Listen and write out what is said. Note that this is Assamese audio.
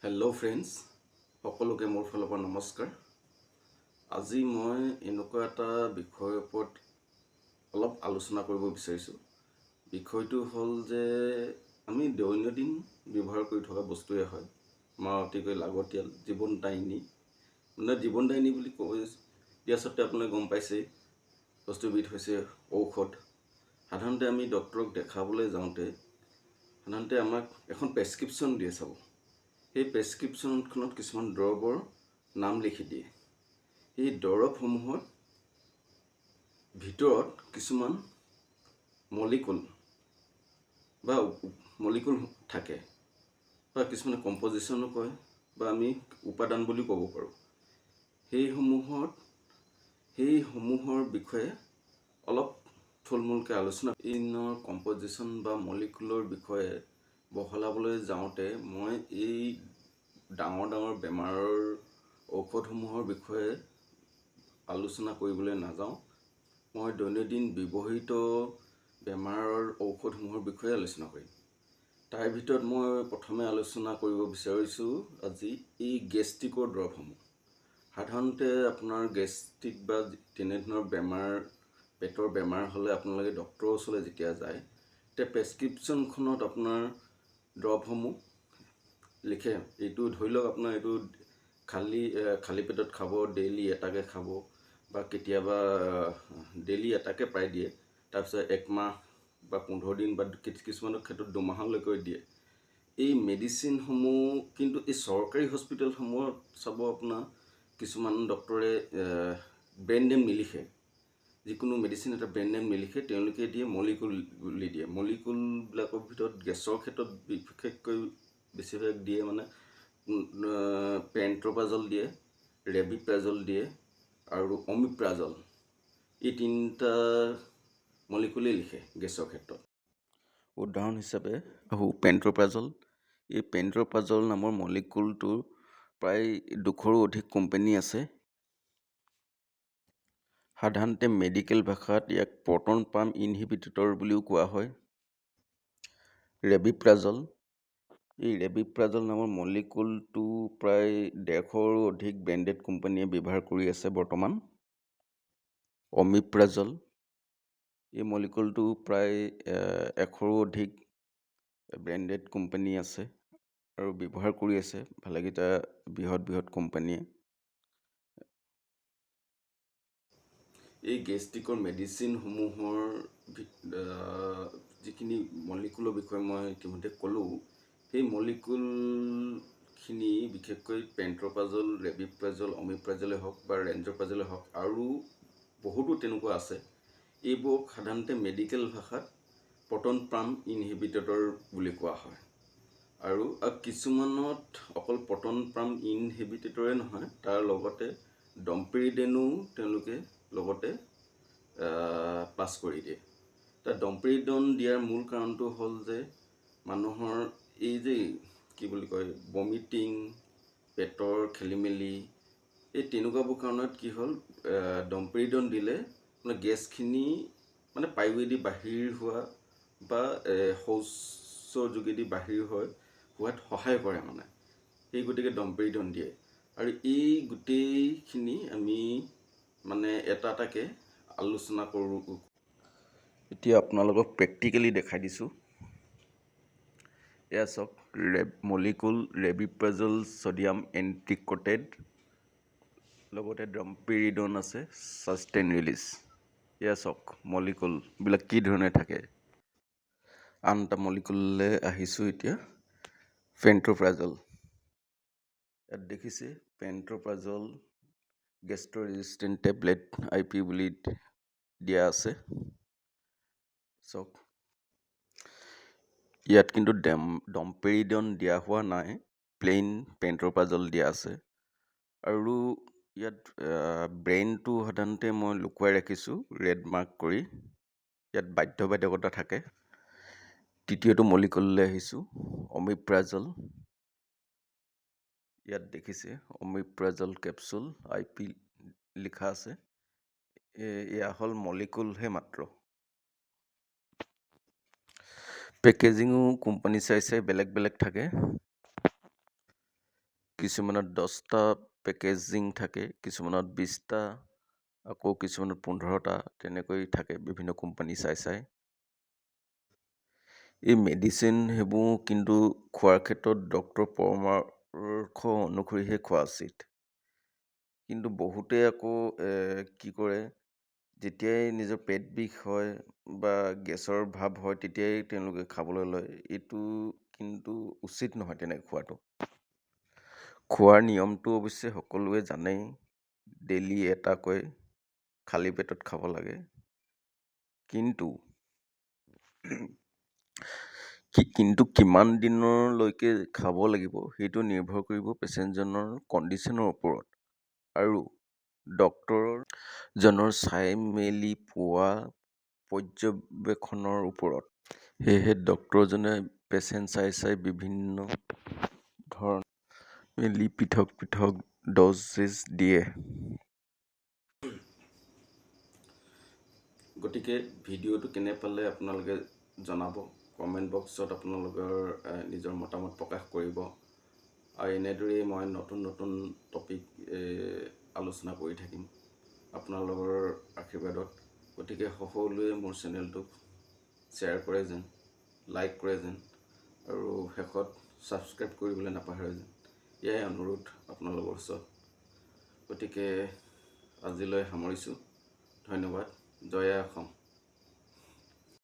হেল্ল' ফ্ৰেণ্ডছ, সকলোকে মোৰ ফালৰ পৰা নমস্কাৰ। আজি মই এনেকুৱা এটা বিষয়ৰ ওপৰত অলপ আলোচনা কৰিব বিচাৰিছোঁ। বিষয়টো হ'ল যে আমি দৈনন্দিন ব্যৱহাৰ কৰি থকা বস্তুৱে হয়, আমাৰ অতিকৈ লাগতিয়াল জীৱনদায়িনী। জীৱনদায়িনী বুলি কৈ দিয়া সত্ত্বে আপোনালোকে গম পাইছেই, বস্তুবিধ হৈছে ঔষধ। সাধাৰণতে আমি ডক্তৰক দেখাবলৈ যাওঁতে সাধাৰণতে আমাক এখন প্ৰেছক্ৰিপশ্যন দিয়ে চাব। সেই প্ৰেছক্ৰিপশ্যনখনত কিছুমান দৰৱৰ নাম লিখি দিয়ে। সেই দৰৱসমূহৰ ভিতৰত কিছুমান মলিকুল থাকে, বা কিছুমানে কম্পজিশ্যনো কয়, বা আমি উপাদান বুলি ক'ব পাৰোঁ। সেইসমূহৰ বিষয়ে অলপ থুলমূলকৈ আলোচনা কম্পজিশ্যন বা মলিকুলৰ বিষয়ে বহলাবলৈ যাওঁতে মই এই ডাঙৰ বেমাৰৰ ঔষধসমূহৰ বিষয়ে আলোচনা কৰিবলৈ নাযাওঁ। মই দৈনন্দিন ব্যৱহৃত বেমাৰৰ ঔষধসমূহৰ বিষয়ে আলোচনা কৰিম। তাৰ ভিতৰত মই প্ৰথমে আলোচনা কৰিব বিচাৰিছোঁ আজি এই গেষ্ট্ৰিকৰ দৰৱসমূহ। সাধাৰণতে আপোনাৰ গেষ্ট্ৰিক বা তেনেধৰণৰ পেটৰ বেমাৰ হ'লে আপোনালোকে ডক্তৰৰ ওচৰলৈ যেতিয়া যায়, তেতিয়া প্ৰেছক্ৰিপশ্যনখনত আপোনাৰ দৰৱসমূহ লিখে। এইটো ধৰি লওক আপোনাৰ এইটো খালী পেটত খাব, ডেইলি এটাকে খাব, বা কেতিয়াবা ডেইলি এটাকে প্ৰায় দিয়ে। তাৰপিছত 1 মাহ বা 15 দিন বা কিছুমানৰ ক্ষেত্ৰত 2 মাহলৈকে দিয়ে। এই মেডিচিনসমূহ কিন্তু এই চৰকাৰী হস্পিটেলসমূহত চাব, আপোনাৰ কিছুমান ডক্তৰে ব্ৰেণ্ড নেম নিলিখে। যিকোনো মেডিচিন এটা ব্ৰেণ্ড নেম নিলিখে, তেওঁলোকে দিয়ে মলিকুল বুলি দিয়ে। মলিকুলবিলাকৰ ভিতৰত গেছৰ ক্ষেত্ৰত বিশেষকৈ বেছিভাগ দিয়ে, মানে পেণ্ট্ৰপাজল দিয়ে, ৰেবিপ্ৰাজল দিয়ে আৰু অমিপ্ৰাজল। এই 3টা মলিকুলেই লিখে গেছৰ ক্ষেত্ৰত। উদাহৰণ হিচাপে পেণ্ট্ৰপাজল। এই পেণ্ট্ৰপাজল নামৰ মলিকুলটোৰ প্ৰায় 200ৰো অধিক কোম্পানী আছে। সাধাৰণতে মেডিকেল ভাষাত ইয়াক প্ৰটন পাম্প ইনহিবিটৰ বুলিও কোৱা হয়। ৰেবিপ্ৰাজল। এই ৰেবিপ্ৰাজল নামৰ মলিকুলটো প্ৰায় 150ৰো অধিক ব্ৰেণ্ডেড কোম্পানীয়ে ব্যৱহাৰ কৰি আছে বৰ্তমান। অমিপ্ৰাজল। এই মলিকুলটো প্ৰায় 100ৰো অধিক ব্ৰেণ্ডেড কোম্পানী আছে আৰু ব্যৱহাৰ কৰি আছে ভালেকেইটা বৃহৎ কোম্পানীয়ে। এই গেষ্ট্ৰিকৰ মেডিচিনসমূহৰ যিখিনি মলিকুলৰ বিষয়ে মই ইতিমধ্যে ক'লোঁ, সেই মলিকুলখিনি বিশেষকৈ পেণ্ট্ৰপাজল, ৰেবিপ্ৰাজল, অমিপ্ৰাজলে হওক বা ৰেঞ্জপ্ৰাজলে হওক, আৰু বহুতো তেনেকুৱা আছে। এইবোৰক সাধাৰণতে মেডিকেল ভাষাত প্ৰটন পাম্প ইনহিবিটৰ বুলি কোৱা হয়। আৰু কিছুমানত অকল প্ৰটন পাম্প ইনহিবিটৰে নহয়, তাৰ লগতে ডম্পেৰিডনো তেওঁলোকে লগতে প্লাছ কৰি দিয়ে। ডম্পেৰিডন দিয়াৰ মূল কাৰণটো হ'ল যে মানুহৰ এই যে ভমিটিং, পেটৰ খেলিমেলি, এই তেনেকুৱাবোৰ কাৰণত কি হ'ল, ডম্পেৰিডন দিলে মানে গেছখিনি মানে পায়ুৱেদি বাহিৰ হোৱা বা শৌচৰ যোগেদি বাহিৰ হোৱাত সহায় কৰে মানে। সেই গতিকে ডম্পেৰিডন দিয়ে। আৰু এই গোটেইখিনি আমি মানে এটাকে আলোচনা কৰোঁ। এতিয়া আপোনালোকক প্ৰেক্টিকেলি দেখাই দিছোঁ। এয়া চাওক, মলিকুল ৰেবিপ্ৰাজল ছডিয়াম এণ্ট্ৰিকটেড, লগতে ডম্পেৰিডন আছে, ছাষ্টেইন ৰিলিজ। এয়া চাওক মলিকুলবিলাক কি ধৰণে থাকে। আন এটা মলিকুললৈ আহিছোঁ এতিয়া, পেণ্ট্ৰপাজল। ইয়াত দেখিছে পেণ্ট্ৰপাজল গেষ্ট্ৰ ৰেজিষ্টেণ্ট টেবলেট IP বুলি দিয়া আছে। চাওক, ইয়াত কিন্তু ডম্পেৰিডন দিয়া হোৱা নাই, প্লেইন পেণ্ট্ৰপাজল দিয়া আছে। আৰু ইয়াত ব্ৰেইনটো সাধাৰণতে মই লুকুৱাই ৰাখিছোঁ ৰেড মাৰ্ক কৰি। ইয়াত বাধ্যবাধকতা থাকে। তৃতীয়টো মলিকুললৈ আহিছোঁ, অমিপ্ৰাজল। ইয়াত দেখিছে অমিপ্ৰাজল কেপচুল IP লিখা আছে। এয়া হ'ল মলিকুলহে মাত্ৰ। পেকেজিঙো কোম্পানী চাই বেলেগ থাকে। কিছুমানত 10টা পেকেজিং থাকে, কিছুমানত 20টা, আকৌ কিছুমানত 15টা, তেনেকৈ থাকে বিভিন্ন কোম্পানী চাই। এই মেডিচিন সেইবোৰ কিন্তু খোৱাৰ ক্ষেত্ৰত ডক্তৰৰ পৰামৰ্শ অনুসৰিহে খোৱা উচিত। কিন্তু বহুতে আকৌ কি কৰে, যেতিয়াই নিজৰ পেট বিষ হয় বা গেছৰ ভাৱ হয় তেতিয়াই তেওঁলোকে খাবলৈ লয়। এইটো কিন্তু উচিত নহয় তেনেকৈ খোৱাটো। খোৱাৰ নিয়মটো অৱশ্যে সকলোৱে জানেই, ডেইলি এটাকৈ খালী পেটত খাব লাগে। কিন্তু কিমান দিনলৈকে খাব লাগিব সেইটো নিৰ্ভৰ কৰিব পেচেণ্টজনৰ কণ্ডিশ্যনৰ ওপৰত আৰু ডক্তৰজনৰ চাই মেলি পোৱা পৰ্যবেক্ষণৰ ওপৰত। সেয়েহে ডক্তৰজনে পেচেণ্ট চাই বিভিন্ন ধৰণৰ মেলি পৃথক ড'জেছ দিয়ে। গতিকে ভিডিঅ'টো কেনে পালে আপোনালোকে জনাব, কমেণ্ট বক্সত আপোনালোকৰ নিজৰ মতামত প্ৰকাশ কৰিব। আৰু এনেদৰেই মই নতুন টপিক আলোচনা কৰি থাকিম আপোনালোকৰ আশীৰ্বাদত। গতিকে সকলোৱে মোৰ চেনেলটোক শ্বেয়াৰ কৰে যেন, লাইক কৰে যেন, আৰু শেষত ছাবস্ক্ৰাইব কৰিবলৈ নাপাহৰে যেন, এয়াই অনুৰোধ আপোনালোকৰ ওচৰত। গতিকে আজিলৈ সামৰিছোঁ। ধন্যবাদ। জয় আই অসম।